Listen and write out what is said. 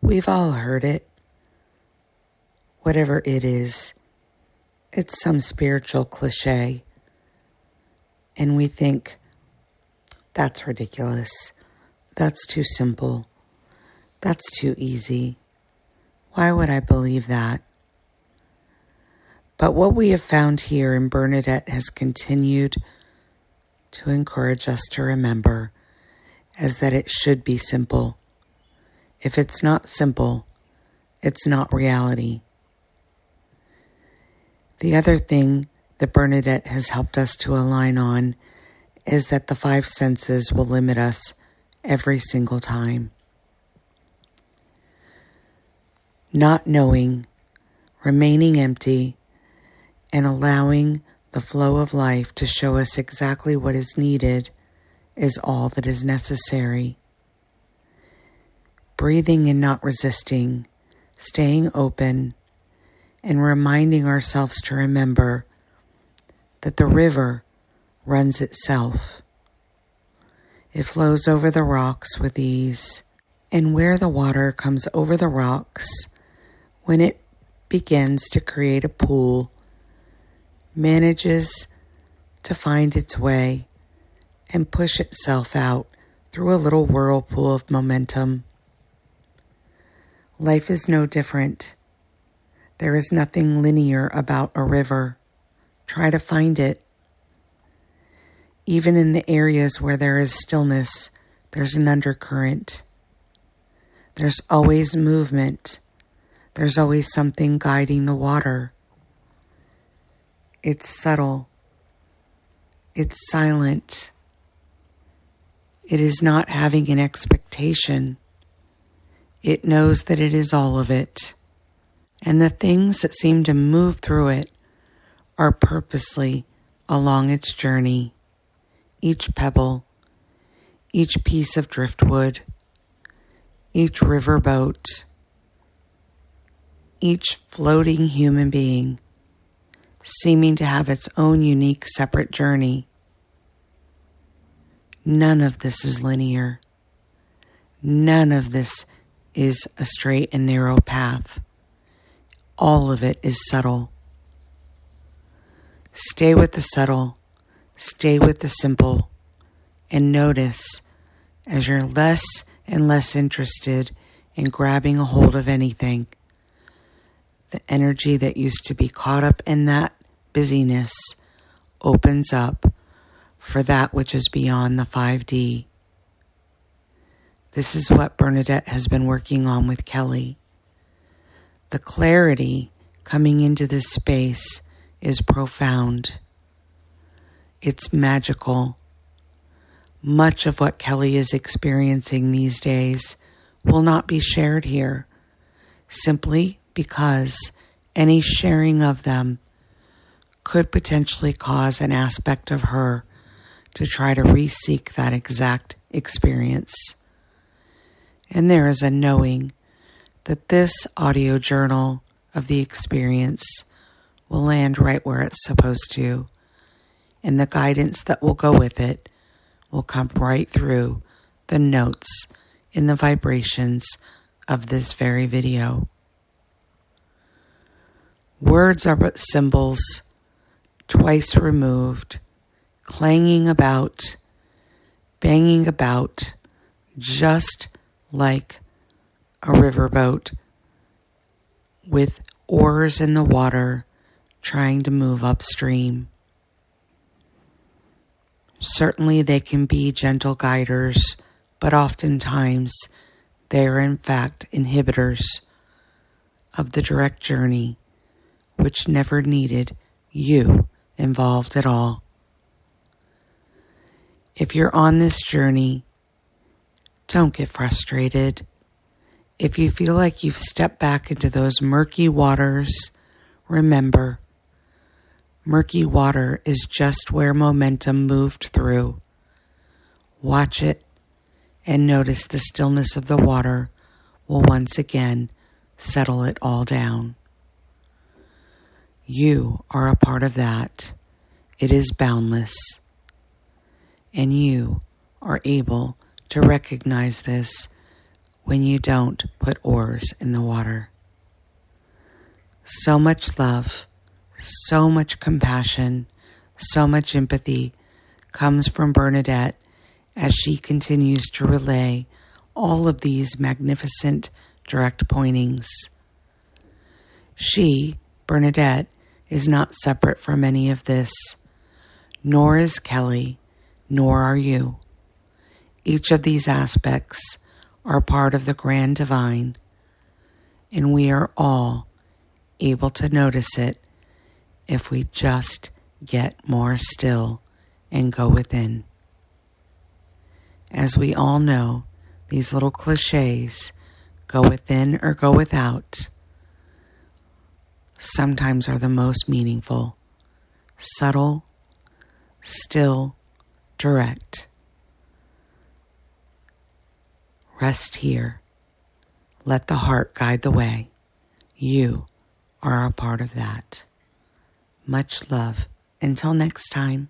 We've all heard it. Whatever it is, it's some spiritual cliche. And we think, that's ridiculous. That's too simple. That's too easy. Why would I believe that? But what we have found here in Bernadette has continued to encourage us to remember is that it should be simple. If it's not simple, it's not reality. The other thing that Bernadette has helped us to align on is that the 5 senses will limit us every single time. Not knowing, remaining empty, and allowing the flow of life to show us exactly what is needed is all that is necessary. Breathing and not resisting, staying open, and reminding ourselves to remember that the river runs itself. It flows over the rocks with ease, and where the water comes over the rocks, when it begins to create a pool, manages to find its way and push itself out through a little whirlpool of momentum. Life is no different. There is nothing linear about a river. Try to find it. Even in the areas where there is stillness, there's an undercurrent. There's always movement. There's always something guiding the water. It's subtle. It's silent. It is not having an expectation. It knows that it is all of it. And the things that seem to move through it are purposely along its journey. Each pebble, each piece of driftwood, each riverboat, each floating human being seeming to have its own unique separate journey. None of this is linear. None of this is a straight and narrow path. All of it is subtle. Stay with the subtle, stay with the simple, and notice as you're less and less interested in grabbing a hold of anything, the energy that used to be caught up in that busyness opens up for that which is beyond the 5D. This is what Bernadette has been working on with Kelly. The clarity coming into this space is profound. It's magical. Much of what Kelly is experiencing these days will not be shared here, simply because any sharing of them could potentially cause an aspect of her to try to re-seek that exact experience. And there is a knowing that this audio journal of the experience will land right where it's supposed to, and the guidance that will go with it will come right through the notes in the vibrations of this very video. Words are but symbols, twice removed, clanging about, banging about, just like a riverboat with oars in the water trying to move upstream. Certainly they can be gentle guiders, but oftentimes they are in fact inhibitors of the direct journey, which never needed you involved at all. If you're on this journey, don't get frustrated. If you feel like you've stepped back into those murky waters, remember, murky water is just where momentum moved through. Watch it and notice the stillness of the water will once again settle it all down. You are a part of that. It is boundless. And you are able to recognize this when you don't put oars in the water. So much love, so much compassion, so much empathy comes from Bernadette as she continues to relay all of these magnificent direct pointings. She, Bernadette, is not separate from any of this, nor is Kelly, nor are you. Each of these aspects are part of the grand divine, and we are all able to notice it if we just get more still and go within. As we all know, these little cliches, go within or go without, sometimes are the most meaningful, subtle, still, direct. Rest here. Let the heart guide the way. You are a part of that. Much love. Until next time.